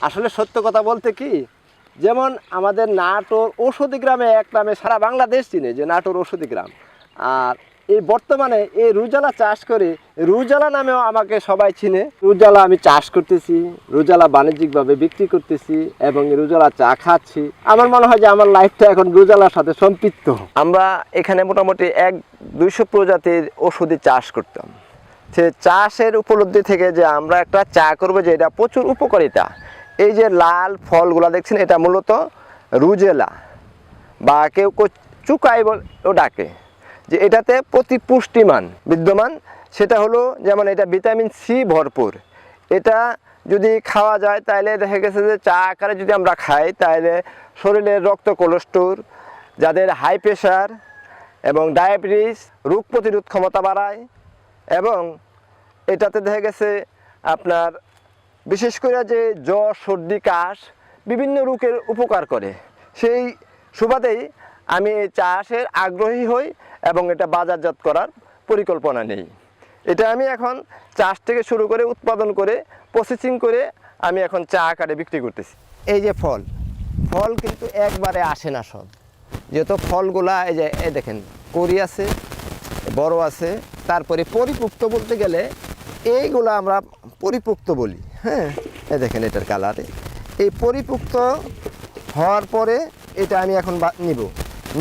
আসলে সত্য কথা বলতে কি, যেমন আমাদের নাটোর ঔষধি গ্রামে এক নামে সারা বাংলাদেশ চিনে যে নাটোর ঔষধি গ্রাম। আর এই বর্তমানে এই রুজালা চাষ করে রুজালা নামেও আমাকে সবাই চিনে। রুজালা আমি চাষ করতেছি, রুজালা বাণিজ্যিকভাবে বিক্রি করতেছি এবং রুজালা চা খাচ্ছি। আমার মনে হয় যে আমার লাইফটা এখন রুজালার সাথে সম্পৃক্ত। আমরা এখানে মোটামুটি 100-200 প্রজাতির ওষুধি চাষ করতাম। সে চাষের উপলব্ধি থেকে যে আমরা একটা চা করবো, যে এটা প্রচুর উপকারিতা। এই যে লাল ফলগুলো দেখছেন, এটা মূলত রুজেলা বা কেউ চুকাই বলেও ডাকে, যে এটাতে পুষ্টিমান বিদ্যমান। সেটা হলো যেমন এটা ভিটামিন সি ভরপুর। এটা যদি খাওয়া যায় তাহলে দেখা গেছে যে চা আকারে যদি আমরা খাই তাহলে শরীরের রক্ত কোলেস্ট্রল, যাদের হাই প্রেশার এবং ডায়াবেটিস, রোগ প্রতিরোধ ক্ষমতা বাড়ায়। এবং এটাতে দেখা গেছে আপনার বিশেষ করে যে জ্বর, সর্দি, কাশ বিভিন্ন রোগের উপকার করে। সেই সুবাদেই আমি এই চাষের আগ্রহী হই এবং এটা বাজারজাত করার পরিকল্পনা নেই। এটা আমি এখন চাষ থেকে শুরু করে উৎপাদন করে প্রসেসিং করে আমি এখন চা আকারে বিক্রি করতেছি। এই যে ফল কিন্তু একবারে আসে না সব, যেহেতু ফলগুলা এই যে দেখেন কড়ি আছে, বড় আছে, তারপরে পরিপুক্ত বলতে গেলে এইগুলো আমরা পরিপুক্ত বলি। হ্যাঁ, এই দেখেন এটার কালারে এই পরিপুক্ত হওয়ার পরে এটা আমি এখন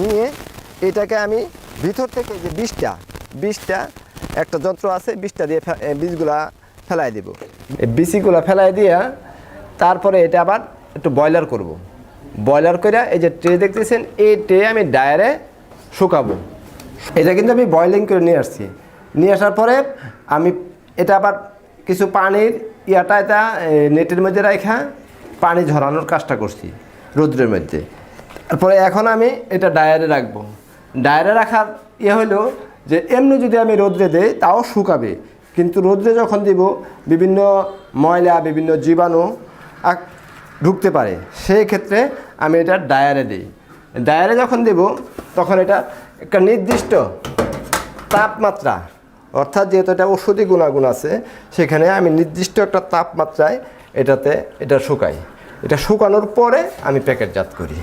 নিয়ে এটাকে আমি ভিতর থেকে যে বীজটা একটা যন্ত্র আছে, বীজটা দিয়ে বীজগুলা ফেলাই দেব। এই বীজগুলা ফেলাই দিয়া তারপরে এটা আবার একটু বয়লার করব। বয়লার করে এই যে ট্রে দেখতেছেন, এই ট্রে আমি ডায়ারে শুকাবো। এটা কিন্তু আমি বয়লিং করে নিয়ে আসছি। নিয়ে আসার পরে আমি এটা আবার কিছু পানির এটা নেটের মধ্যে রাখা পানি ঝরানোর কাজটা করছি রৌদ্রের মধ্যে। তারপরে এখন আমি এটা ডায়ারে রাখবো। ডায়ারে রাখার হলো যে এমনি যদি আমি রৌদ্রে দিই তাও শুকাবে, কিন্তু রৌদ্রে যখন দিব বিভিন্ন ময়লা, বিভিন্ন জীবাণু ঢুকতে পারে। সেই ক্ষেত্রে আমি এটা ডায়ারে দিই। ডায়ারে যখন দেব তখন এটা একটা নির্দিষ্ট তাপমাত্রা, অর্থাৎ যেহেতু এটা ওষুধি গুণাগুণ আছে, সেখানে আমি নির্দিষ্ট একটা তাপমাত্রায় এটা শুকাই। এটা শুকানোর পরে আমি প্যাকেটজাত করি।